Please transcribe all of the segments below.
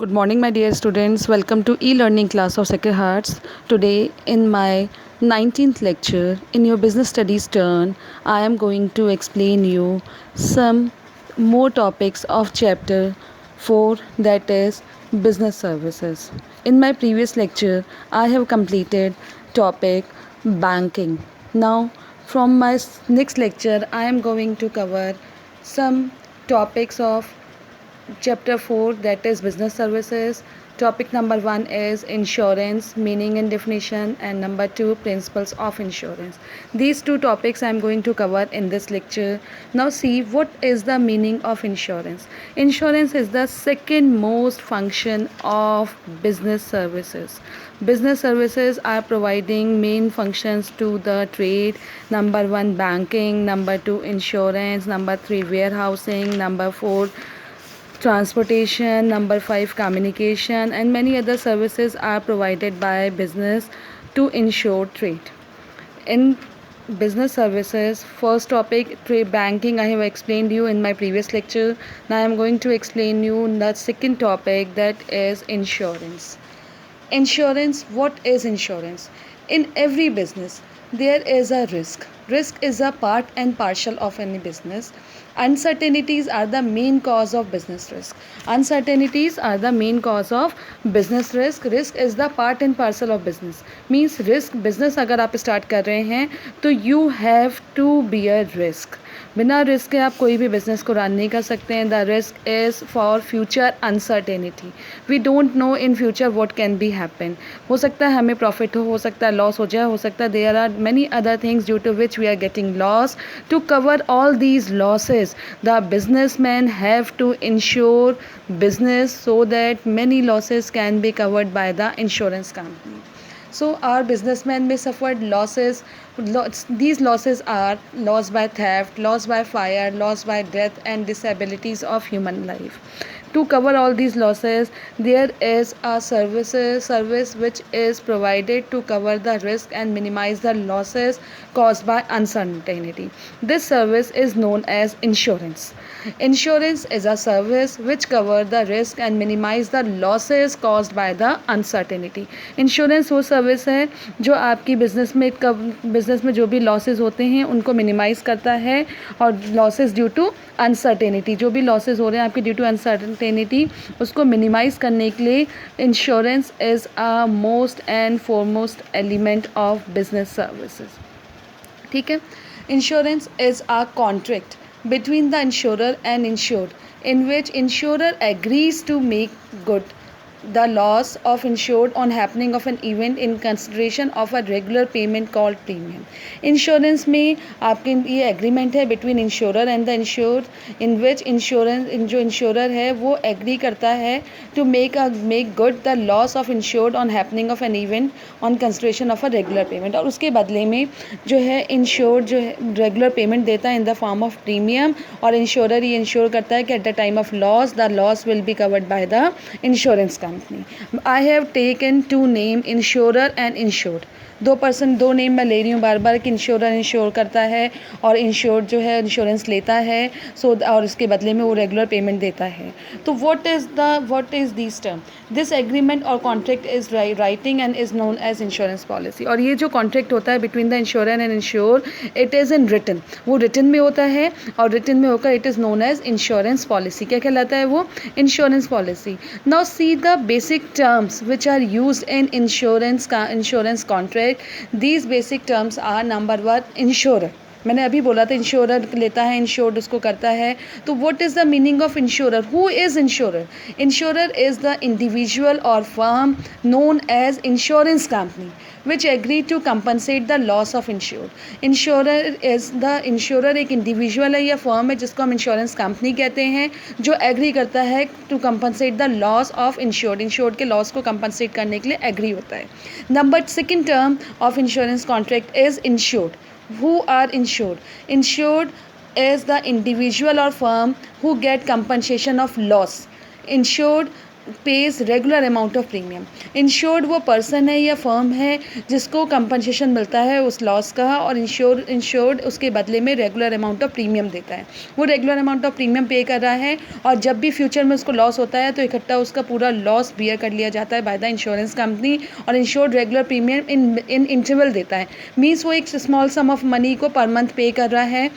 Good morning, my dear students. Welcome to e-learning class of Sacred Hearts. Today, in my 19th lecture, in your business studies turn, I am going to explain you some more topics of chapter 4, that is business services. In my previous lecture, I have completed topic banking. Now, from my next lecture, I am going to cover some topics of chapter 4, that is business services. Topic number 1 is insurance, meaning and definition, and number 2 principles of insurance. These two topics I am going to cover in this lecture. Now see, what is the meaning of insurance? Insurance is the second most function of business services. Business services are providing main functions to the trade. Number 1 banking, number 2 insurance, number 3 warehousing, number 4 transportation, number 5 communication, and many other services are provided by business to ensure trade. In business services, first topic trade banking, I have explained you in my previous lecture. Now I am going to explain you the second topic, that is insurance. Insurance, what is insurance? In every business there is a risk. Risk is a part and parcel of any business. Uncertainties are the main cause of business risk. Uncertainties are the main cause of business risk. Risk is the part and parcel of business. Means risk, business अगर आप start कर रहे हैं तो you have to bear risk. बिना risk के आप कोई भी बिजनेस को रन नहीं कर सकते हैं. The risk is for future uncertainty. We don't know in future what can be happen. हो सकता है हमें प्रॉफिट हो सकता है लॉस हो जाए, हो सकता है there are many other things due to which we are getting loss. To cover all these losses the businessman have to insure business so that many losses can be covered by the insurance company. So our businessmen may suffered losses. These losses are loss by theft, loss by fire, loss by death, and disabilities of human life. To cover all these losses, there is a service which is provided to cover the risk and minimize the losses caused by uncertainty. This service is known as insurance. Insurance is a service which covers the risk and minimize the losses caused by the uncertainty. Insurance वो service है जो आपकी business में जो भी losses होते हैं उनको मिनिमाइज़ करता है, और लॉसेस ड्यू टू अनसर्टेनिटी, जो भी लॉसेस हो रहे हैं आपके ड्यू टू अनसर्टेनिटी, उसको मिनिमाइज़ करने के लिए insurance is a most and foremost element of business services. ठीक है. Insurance is a contract between the insurer and insured, in which insurer agrees to make good the loss of insured on happening of an event in consideration of a regular payment called premium. Insurance में आपके ये agreement है between insurer and the insured, in which जो insurer है वो agree करता है to make good the loss of insured on happening of an event on consideration of a regular payment. और उसके बदले में जो है इंश्योर्ड जो है रेगुलर पेमेंट देता है इन द फॉर्म ऑफ प्रीमियम, और इंश्योरर ये इंश्योर करता है कि eight the time of loss the loss will be covered by the insurance company. I have taken two name, insurer and insured. दो नेम मैं ले रही हूँ बार बार कि इंश्योरर इंश्योर करता है और इंश्योर जो है इंश्योरेंस लेता है. और इसके बदले में वो रेगुलर पेमेंट देता है. तो what is this term? This agreement और contract is writing and is known as insurance policy. और ये जो कॉन्ट्रैक्ट होता है between the insurer and insure, it is in written. वो रिटन में होता है, और रिटन में होकर it is known as insurance policy. क्या कहलाता है वो? Insurance policy. Now see the basic terms which are used in insurance contract. These basic terms are number 1 insurer. मैंने अभी बोला था इंश्योरर लेता है, इंश्योर्ड उसको करता है. तो what is the meaning of insurer? Who is insurer? Insurer is the individual और firm known as insurance company which agree to compensate the loss of insured. Insurer एक इंडिविजुअल है या फर्म है जिसको हम इंश्योरेंस कंपनी कहते हैं, जो एग्री करता है to compensate the loss of insured के लॉस को कंपनसेट करने के लिए एग्री होता है. Number second term of insurance contract is insured. Who are insured? Insured is the individual or firm who get compensation of loss. Insured pays regular amount of premium. Insured वो person है या firm है जिसको compensation मिलता है उस loss का, और insured उसके बदले में regular amount of premium देता है. वो regular amount of premium pay कर रहा है, और जब भी future में उसको loss होता है तो इकट्ठा उसका पूरा loss bear कर लिया जाता है by the insurance company, और insured regular premium in interval देता है. Means वो एक small sum of money को per month pay कर रहा है,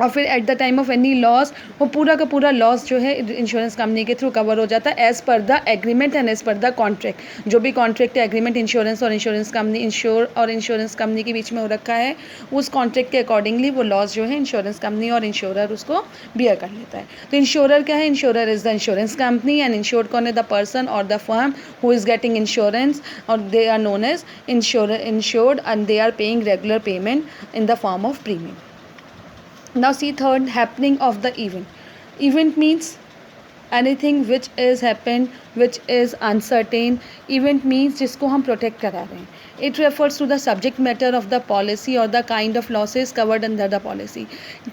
और फिर eight the time of any loss वो पूरा का पूरा लॉस जो है इंश्योरेंस कंपनी के थ्रू कवर हो जाता है as per the agreement and as per the contract. जो भी कॉन्ट्रैक्ट एग्रीमेंट इंश्योरेंस और इंश्योरेंस कंपनी के बीच में हो रखा है, उस कॉन्ट्रैक्ट के अकॉर्डिंगली वो लॉस जो है इंश्योरेंस कंपनी और इंश्योरर उसको बियर कर लेता है. तो इंश्योरर क्या है? Insurer is the insurance company, and insured कौन है? द पर्सन और the firm who is getting insurance, और they are known as insured, and they are paying regular payment in the form of premium. Now see third, happening of the event. Event means anything which is happened which is uncertain. Event means जिसको हम protect करा रहे हैं. It refers to the subject matter of the policy or the kind of losses covered under the policy.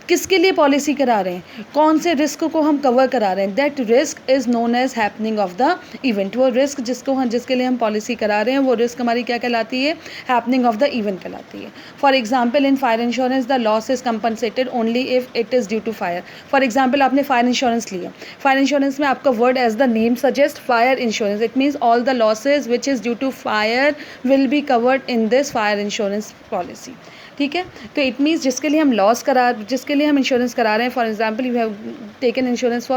किसके लिए policy करा रहे हैं? कौन से रिस्क को हम कवर करा रहे हैं? That risk is known as happening of the event. वो रिस्क जिसके लिए हम पॉलिसी करा रहे हैं वो रिस्क हमारी क्या कहलाती है? Happening of the event कहलाती है. For example, in fire insurance the loss is compensated only if it is due to fire. For example, आपने fire insurance लिया. Fire insurance में आपका word as the name suggests fire insurance. It means all the losses which is due to fire will be covered in this fire insurance policy. ठीक है, तो it means जिसके लिए हम insurance करा रहे हैं, for example you have taken insurance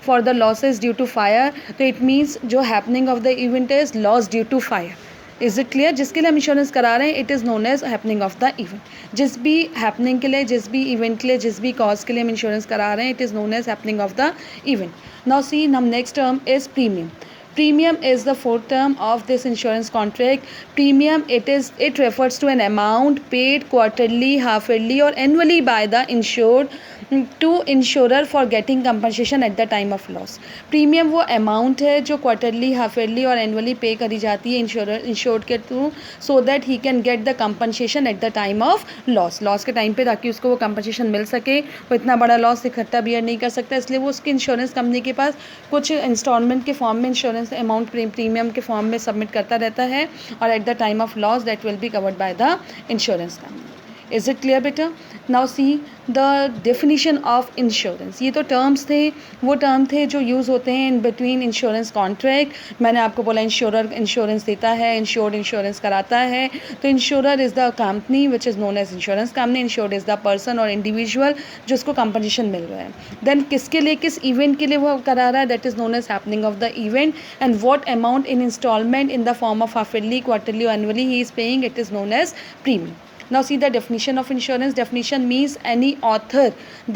for the losses due to fire, तो इट मीन्स जो happening of the event is loss due to fire. Is it clear? जिसके लिए हम इंश्योरेंस करा रहे हैं it is known as happening of the event. जिस भी हैपनिंग के लिए, जिस भी इवेंट के लिए, जिस भी कॉज के लिए हम इंश्योरेंस करा रहे हैं it is known as happening of the event. Now see, नम next term is premium. Premium is the fourth term of this insurance contract. Premium, it refers to an amount paid quarterly, half yearly or annually by the insured to insurer for getting compensation at the time of loss. Premium वो amount है जो quarterly, half yearly और annually पे करी जाती है insured के through, so that he can get the compensation at the time of loss. Loss के टाइम पे ताकि उसको वो compensation मिल सके. वो इतना बड़ा loss इकट्ठा बियर नहीं कर सकता, इसलिए वो उसकी इंश्योरेंस कंपनी के पास कुछ इंस्टॉलमेंट के फॉर्म में इंश्योरेंस अमाउंट प्रीमियम के फॉर्म में सबमिट करता रहता है, और at the time of loss that will be covered by the insurance company. Is it clear बेटा? Now see the definition of insurance. ये तो टर्म्स थे, वो टर्म थे जो यूज़ होते हैं इन बिटवीन इंश्योरेंस कॉन्ट्रैक्ट. मैंने आपको बोला इंश्योरर इंश्योरेंस देता है, इंश्योर्ड इंश्योरेंस कराता है. तो insurer is the company which is known as insurance company. Insured is the person और इंडिविजुअल जिसको कंपनसेशन मिल रहा है. देन किसके लिए, किस इवेंट के लिए वो करा रहा है, that is known as happening of the event. And what amount in instalment in the form of half yearly, quarterly, annually he is paying, it is known as premium. Now see the definition of insurance. Definition means any author.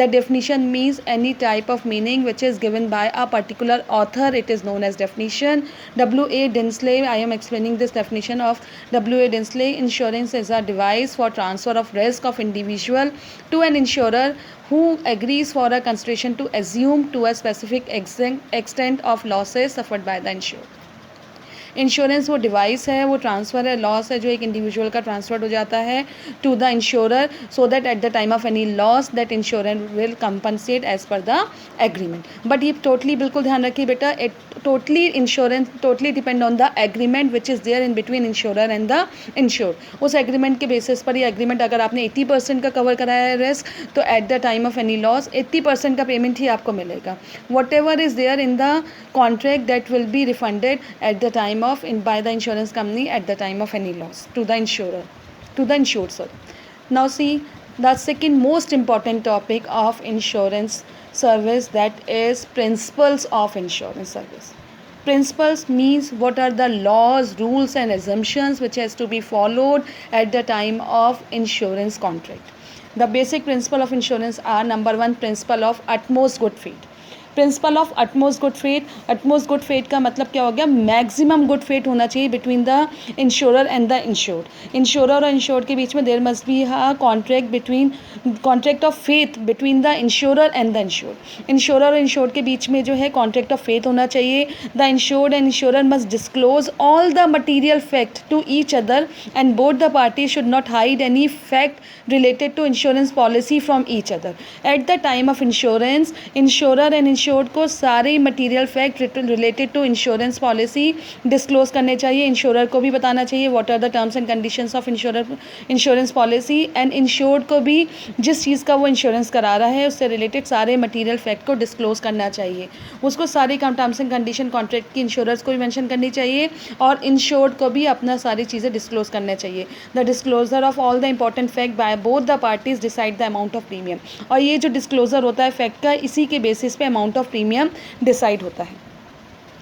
The definition means any type of meaning which is given by a particular author. It is known as definition. W.A. Dinsley. I am explaining this definition of W.A. Dinsley. Insurance is a device for transfer of risk of individual to an insurer who agrees for a consideration to assume to a specific extent of losses suffered by the insured. Insurance वो device है, वो transfer है, loss है जो एक individual का transfer हो जाता है to the insurer, so that at the time of any loss that insurer will compensate as per the agreement. But ये टोटली बिल्कुल ध्यान रखिए बेटा, it totally insurance totally depend on the agreement which is there in between insurer and the insured. उस agreement के basis पर, ये agreement अगर आपने 80% का कवर कराया है रिस्क, तो at the time of any loss 80% का पेमेंट ही आपको मिलेगा. Whatever is there in the contract that will be refunded at the time of by the insurance company at the time of any loss to the insured. Sorry. Now see the second most important topic of insurance service, that is principles of insurance service. Principles means what are the laws, rules and assumptions which has to be followed at the time of insurance contract. The basic principle of insurance are: number 1, principle of utmost good faith. Principle of utmost good faith. Utmost good faith का मतलब क्या हो गया? Maximum good faith होना चाहिए between the insurer and the insured. Insurer और insured के बीच में there must be contract of faith between the insurer and the insured. Insurer और इंश्योर्ड के बीच में जो है कॉन्ट्रैक्ट ऑफ फेथ होना चाहिए. The insured and insurer must disclose all the material fact to each other, and both the party should not hide any fact related to insurance policy from each other. At the time of insurance, insurer and insured insured को सारे material fact related to insurance policy disclose करने चाहिए. Insurer को भी बताना चाहिए what are the terms and conditions of insurance policy, and insured को भी जिस चीज़ का वो इंश्योरेंस करा रहा है उससे रिलेटेड सारे मटेरियल फैक्ट को डिस्क्लोज करना चाहिए. उसको सारी टर्म्स एंड कंडीशन कॉन्ट्रैक्ट की इंश्योरर्स को भी मेंशन करनी चाहिए और इंश्योर्ड को भी अपना सारी चीज़ें डिस्क्लोज करना चाहिए. The disclosure of all the important fact bye both the parties decide the amount of premium. और ये जो डिस्क्लोजर होता है फैक्ट का, इसी के बेसिस पे अमाउंट ऑफ प्रीमियम डिसाइड होता है.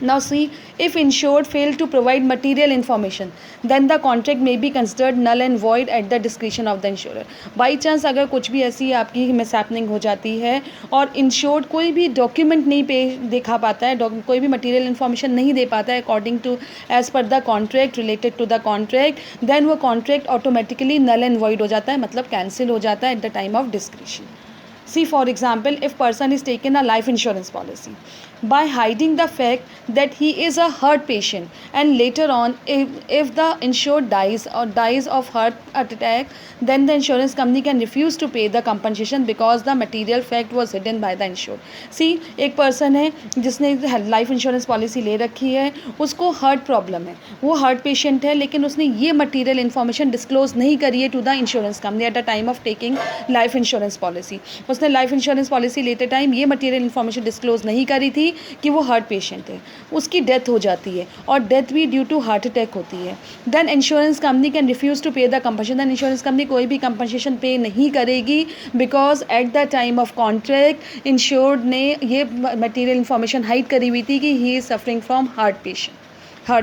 Now see, if insured fail to provide material information, then the contract may be considered null and void at the discretion of the insurer. By chance अगर कुछ भी ऐसी आपकी mishappening हो जाती है और इंश्योर्ड कोई भी डॉक्यूमेंट नहीं दिखा पाता है, कोई भी मटेरियल इन्फॉर्मेशन नहीं दे पाता है according to as per the contract related to the contract, then वो contract automatically null and void हो जाता है, मतलब कैंसिल हो जाता है at the time of discretion. See, for example, if person is taken a life insurance policy, by hiding the fact that he is a heart patient, and later on if the insured dies of heart attack, then the insurance company can refuse to pay the compensation because the material fact was hidden by the insured. See, एक person है जिसने life insurance policy ले रखी है, उसको heart problem है, वो heart patient है, लेकिन उसने ये मटीरियल इन्फॉर्मेशन डिस्क्लोज नहीं करी है to the insurance company at the time of taking life insurance policy. उसने लाइफ इंश्योरेंस पॉलिसी लेते टाइम ये मटेरियल इन्फॉर्मेशन डिस्क्लोज नहीं करी थी कि वो हार्ट पेशेंट है, उसकी डेथ हो जाती है और डेथ भी ड्यू टू हार्ट अटैक होती है. Then insurance company can refuse to pay the compensation. Then insurance company कोई भी कंपनसेशन पे नहीं करेगी because at the time of contract insured ने ये मटेरियल इन्फॉर्मेशन हाइड करी हुई थी कि he is suffering from heart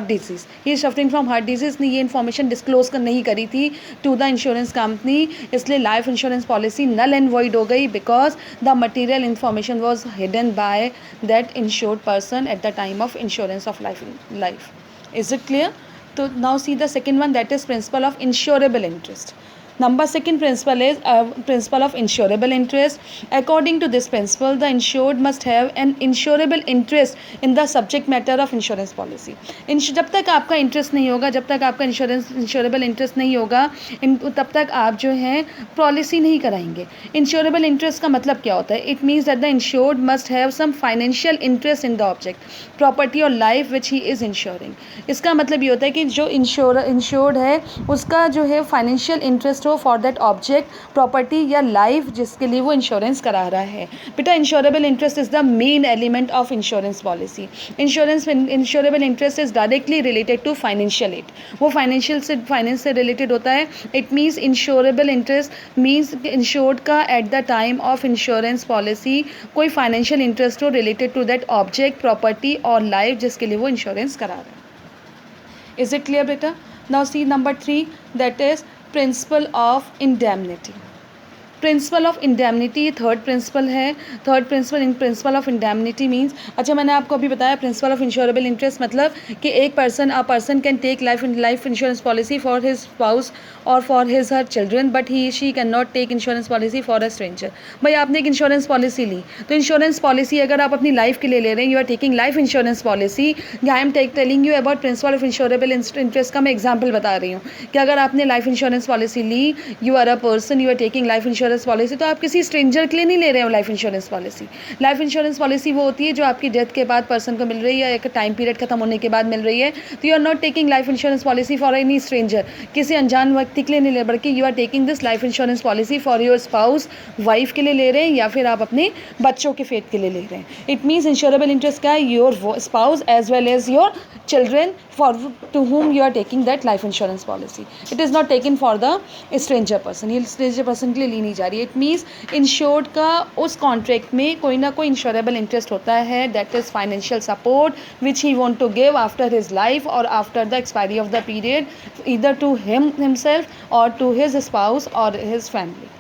disease, he is suffering from heart disease ने ये इन्फॉर्मेशन डिस्क्लोज कर नहीं करी थी टू द इंश्योरेंस कंपनी, इसलिए life insurance policy null and void हो गई because the material information was hidden by that insured person at the time of insurance of life. Is it clear? तो now see the second one, that is principle of insurable interest. Number second principle is principle of insurable interest. According to this principle, the insured must have an insurable interest in the subject matter of insurance policy. जब तक आपका interest नहीं होगा, जब तक आपका insurable interest नहीं होगा, तब तक आप जो हैं पॉलिसी नहीं कराएंगे. इंश्योरेबल इंटरेस्ट का मतलब क्या होता है? It means that the insured must have some financial interest in the object, property और life which he is insuring. इसका मतलब ये होता है कि जो इंश्योर्ड है उसका जो है फाइनेंशियल इंटरेस्ट हो फॉर दैट ऑब्जेक्ट, प्रॉपर्टी या लाइफ जिसके लिए वो इंश्योरेंस करा रहा है. बेटा, insurable interest is the main element of insurance policy. Insurable interest is directly related to financial aid, वो फाइनेंस से रिलेटेड होता है. It means insurable interest means insured का at the time of insurance policy कोई financial interest हो related to that object, property और life जिसके लिए वो इंश्योरेंस करा रहा है. इज इट क्लियर बेटा? Now see number 3, that is principle of indemnity. Principle of indemnity third principle है. Third principle in principle of indemnity means, अच्छा मैंने आपको अभी बताया प्रिंसिपल ऑफ इंश्योरेबल इंटरेस्ट मतलब कि एक person can take life insurance policy for his spouse और for his her children, but he she can not take insurance policy for a stranger. भाई आपने एक इंश्योरेंस पॉलिसी ली, तो इंश्योरेंस पॉलिसी अगर आप अपनी लाइफ के लिए ले रहे हैं, you are taking life insurance policy. I am telling you about principle of insurable interest का मैं एग्जाम्पल बता रही हूँ कि अगर आपने लाइफ इंश्योरेंस पॉलिसी ली, you are a person, you are taking life insurance policy, तो आप किसी स्ट्रेंजर के लिए नहीं ले रहे हो life insurance policy. Life insurance policy वो होती है जो आपकी डेथ के बाद पर्सन को मिल रही है या एक टाइम पीरियड खत्म होने के बाद मिल रही है. तो you are not taking life insurance policy for any stranger, किसी अनजान व्यक्ति के लिए नहीं ले, बल्कि you are taking this life insurance policy for your spouse, wife के लिए ले रहे हैं या फिर आप अपने बच्चों के फेट के लिए ले रहे हैं. इट मीन्स इंश्योरेबल इंटरेस्ट क्या है? Your spouse as well as your children for to whom you are taking that life insurance policy. It is not taken for the stranger person. ये stranger person के लिए ली नहीं जा रही है. It means insured का उस contract में कोई ना कोई insurable interest होता है, that is financial support which he want to give after his life or after the expiry of the period, either to himself or to his spouse or his family.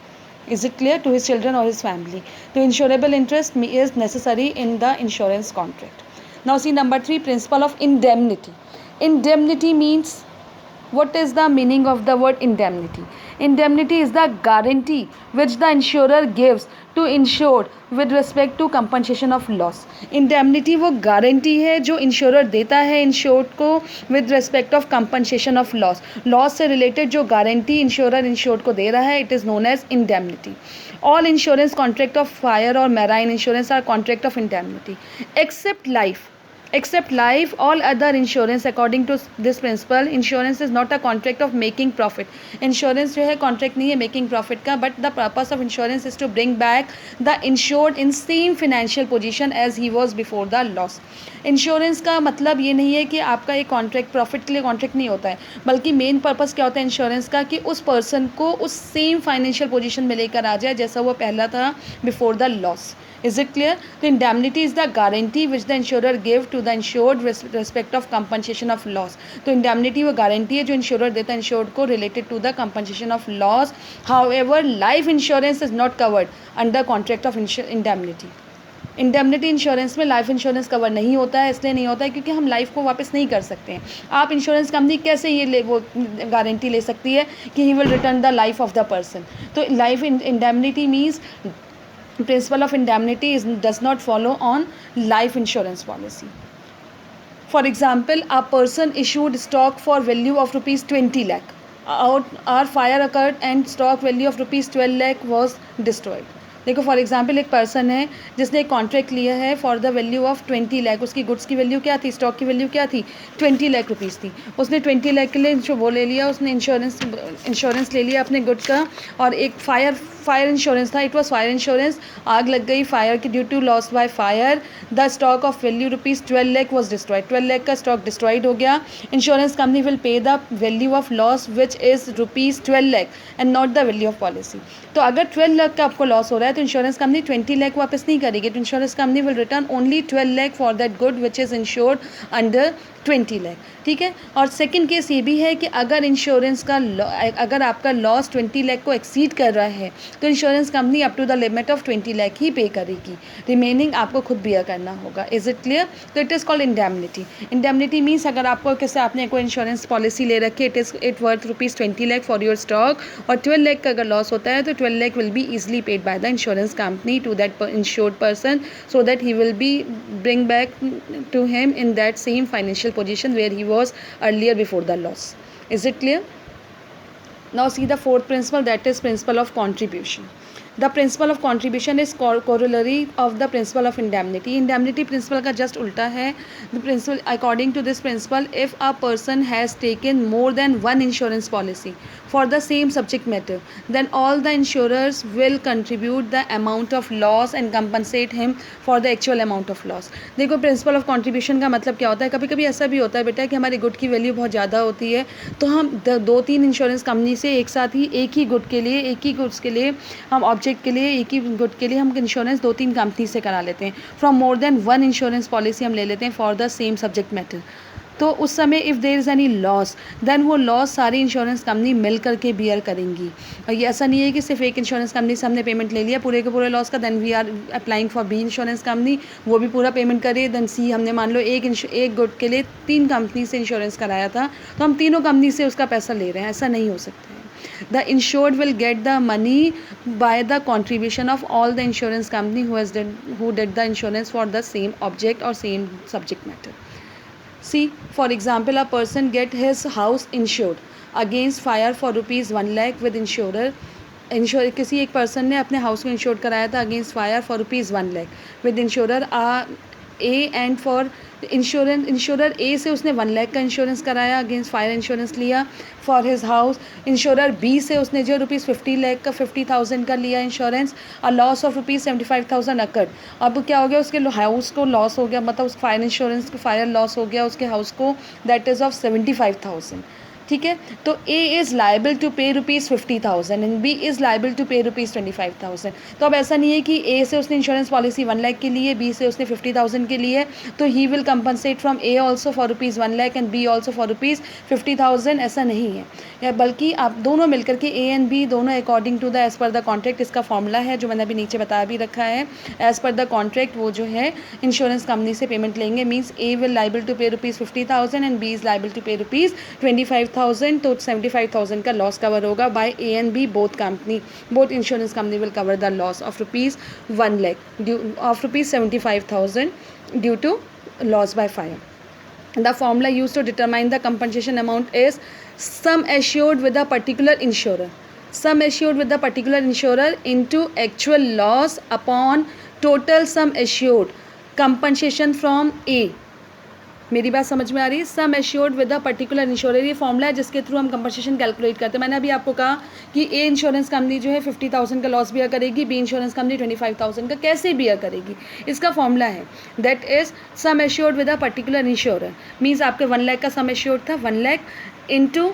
Is it clear? To his children or his family. The insurable interest is necessary in the insurance contract. Now see number 3, principle of indemnity. Indemnity means, what is the meaning of the word indemnity? Indemnity is the guarantee which the insurer gives to insured with respect to compensation of loss. Indemnity वो guarantee है जो insurer देता है insured को with respect of compensation of loss. Loss से related जो guarantee insurer insured को दे रहा है, it is known as indemnity. All insurance contract of fire or marine insurance are contract of indemnity except life. All other insurance according to this principle, insurance is not a contract of making profit. Insurance जो है contract नहीं है making profit का, but the purpose of insurance is to bring back the insured in same financial position as he was before the loss. Insurance का मतलब ये नहीं है कि आपका एक कॉन्ट्रैक्ट प्रॉफिट के लिए कॉन्ट्रैक्ट नहीं होता है, बल्कि मेन पर्पस क्या होता है इंश्योरेंस का कि उस पर्सन को उस सेम फाइनेंशियल पोजीशन में लेकर आ जाए जैसा वो पहला था before the loss. Is it clear? तो indemnity is the guarantee which the insurer give to the insured respect of compensation of loss. तो इंडेमनिटी वो गारंटी है जो इंश्योरर देता है इंश्योर्ड को related to the compensation of loss. However life insurance is not covered under contract of indemnity. Indemnity insurance में life insurance cover नहीं होता है. इसलिए नहीं होता है क्योंकि हम लाइफ को वापस नहीं कर सकते हैं. आप इंश्योरेंस कंपनी कैसे वो गारंटी ले सकती है कि he will return the life of the person. तो life indemnity means principle of indemnity does not follow on life insurance policy. For example, a person issued stock for value of rupees 20 lakh. Our fire occurred and stock value of rupees 12 lakh was destroyed. देखो for example एक person है जिसने एक contract लिया है for the value of 20 lakh. उसकी goods की value क्या थी, स्टॉक की वैल्यू क्या थी, 20 लाख रुपीज़ थी. उसने 20 लाख के लिए वो ले लिया, उसने इंश्योरेंस ले लिया अपने गुड का. और एक फायर इंश्योरेंस था, इट वॉज फायर इंश्योरेंस. आग लग गई फायर की due to loss by fire. The stock of value rupees 12 lakh was destroyed. 12 lakh का स्टॉक डिस्ट्रॉयड हो गया. Insurance company will pay the value of loss which is rupees 12 lakh and not the value of policy. तो अगर 12 लाख का आपको loss हो रहा है तो इंश्योरेंस कंपनी 20 लाख वापस नहीं करेगी. तो insurance company will return only 12 lakh for that good which is insured under 20 lakh. ठीक है. और सेकंड केस ये भी है कि अगर इंश्योरेंस का अगर आपका लॉस 20 लाख को एक्सीड कर रहा है तो insurance company up to the limit of 20 lakh ही पे करेगी. रिमेनिंग आपको खुद बियर करना होगा. Is it clear? तो it is called indemnity. Indemnity means अगर आपको कैसे आपने कोई इंश्योरेंस पॉलिसी ले रखी है, it worth rupees 20 lakh for your stock और 12 लाख का अगर लॉस होता है तो 12 lakh will be easily paid by the insurance company to that insured person so that he will be bring back to him in that same financial position where he was earlier before the loss. Is it clear? Now see the fourth principle, that is principle of contribution. The principle of contribution is corollary of the principle of indemnity. Indemnity principle का just उल्टा है. The principle, according to this principle, if a person has taken more than one insurance policy for the same subject matter, then all the insurers will contribute the amount of loss and compensate him for the actual amount of loss. देखो principle of contribution का मतलब क्या होता है. कभी कभी ऐसा भी होता है बेटा कि हमारे गुड की वैल्यू बहुत ज़्यादा होती है तो हम 2-3 इंश्योरेंस कंपनी से एक साथ ही एक ही गुड के लिए एक ही गुड्स के लिए हम ऑब्जेक्ट के लिए एक ही गुड के लिए हम इंश्योरेंस 2-3 कंपनी से करा लेते हैं. From more than one insurance policy हम ले लेते हैं for the same subject matter. तो उस समय if there is any loss then वो लॉस सारी इंश्योरेंस कंपनी मिल करके बियर करेंगी. और ये ऐसा नहीं है कि सिर्फ एक इंश्योरेंस कंपनी से हमने पेमेंट ले लिया पूरे के पूरे लॉस का, then we are applying for B insurance company, वो भी पूरा पेमेंट करे. देन सी हमने मान लो एक गुड के लिए 3 कंपनी से इंश्योरेंस कराया था तो हम तीनों कंपनी से उसका पैसा ले रहे हैं. ऐसा नहीं हो सकता है. The insured will get the money by the contribution of all the insurance company who did the insurance for the same object or same subject matter. See, for example, a person get his house insured against fire for rupees 1 lakh with insurer. किसी एक person ने अपने house को insure कराया था against fire for rupees 1 lakh with insurer A and for insurer A से उसने 1 लाख का इंश्योरेंस कराया अगेंस्ट फायर इंश्योरेंस लिया for his house. Insurer B से उसने जो रुपीज़ 50 लाख का 50,000 का लिया insurance. A loss of rupees 75,000 occurred. अब क्या हो गया उसके हाउस को लॉस हो गया, मतलब उस फायर इंश्योरेंस को फायर लॉस हो गया उसके हाउस को, दैट इज़ ऑफ 75,000. ठीक है. तो A is liable to pay rupees 50,000 and B is liable to pay rupees 25,000. तो अब ऐसा नहीं है कि ए से उसने इंश्योरेंस पॉलिसी 1 लाख के लिए, बी से उसने 50,000 के लिए, तो he will compensate from A also for rupees 1 lakh and B also for rupees 50,000. ऐसा नहीं है. या बल्कि आप दोनों मिलकर के ए एंड बी दोनों according to the as per the contract, इसका फॉर्मूला है जो मैंने अभी नीचे बता भी रखा है. एज़ पर द कॉन्ट्रैक्ट वो जो है इंश्योरेंस कंपनी से पेमेंट लेंगे. Means A will liable to pay rupees 50,000 and B is liable to pay rupees 75,000 तो 75,000 का लॉस कवर होगा by A and B both insurance company will cover the loss of rupees 1 lakh of rupees 75,000 due to loss by fire. The formula used to determine the compensation amount is sum assured with a particular insurer. Sum assured with the particular insurer into actual loss upon total sum assured. Compensation from A. मेरी बात समझ में आ रही है. Sum assured with a particular insurer, ये formula है जिसके through हम कंपनसेशन कैलकुलेट करते हैं. मैंने अभी आपको कहा कि ए इंश्योरेंस कंपनी जो है 50,000 का लॉस बियर करेगी, बी इंश्योरेंस कंपनी 25,000 का कैसे बियर करेगी. इसका फॉर्मूला है that is sum assured with a particular insurer. Means आपके 1 लाख का सम एश्योर्ड था, 1 lakh into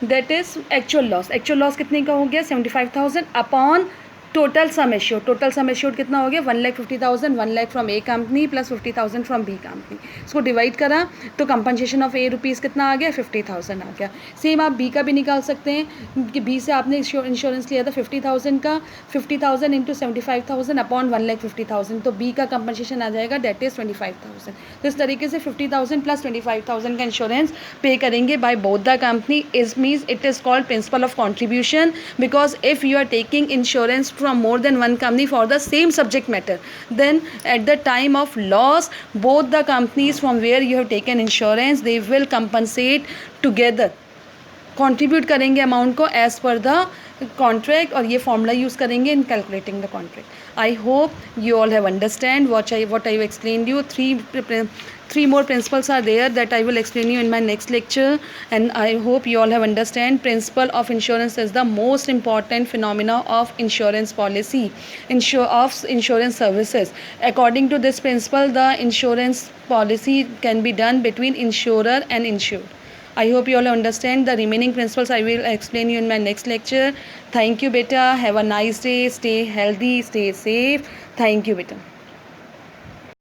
that is actual loss. Actual loss कितने का हो गया 75,000 अपॉन टोटल सम एश्योर्ड कितना हो गया 1,50,000. 1 lakh from A company plus 50,000 from B company. इसको डिवाइड करा तो कंपनसेशन ऑफ ए रुपीज़ कितना आ गया 50,000 आ गया. सेम आप बी का भी निकाल सकते हैं कि बी से आपने इंश्योरेंस लिया था 50,000 का, 50,000 इंटू 75,000 अपॉन 1,50,000 तो बी का कंपनसेशन आ जाएगा दैट इज़ 25,000. तो इस तरीके से 50,000 प्लस 25,000 का इंश्योरेंस पे करेंगे by both the company. Is means it is called principle of contribution because if you are taking insurance from more than one company for the same subject matter, then at the time of loss both the companies from where you have taken insurance they will compensate together, contribute करेंगे amount को as per the contract और ये formula use करेंगे इन calculating the contract. I hope you all have understand what I explained you. Three more principles are there that I will explain you in my next lecture, and I hope you all have understand. Principle of insurance is the most important phenomena of insurance policy, insurance services. According to this principle, the insurance policy can be done between insurer and insured. I hope you all understand. The remaining principles I will explain you in my next lecture. Thank you beta. Have a nice day. Stay healthy. Stay safe. Thank you beta.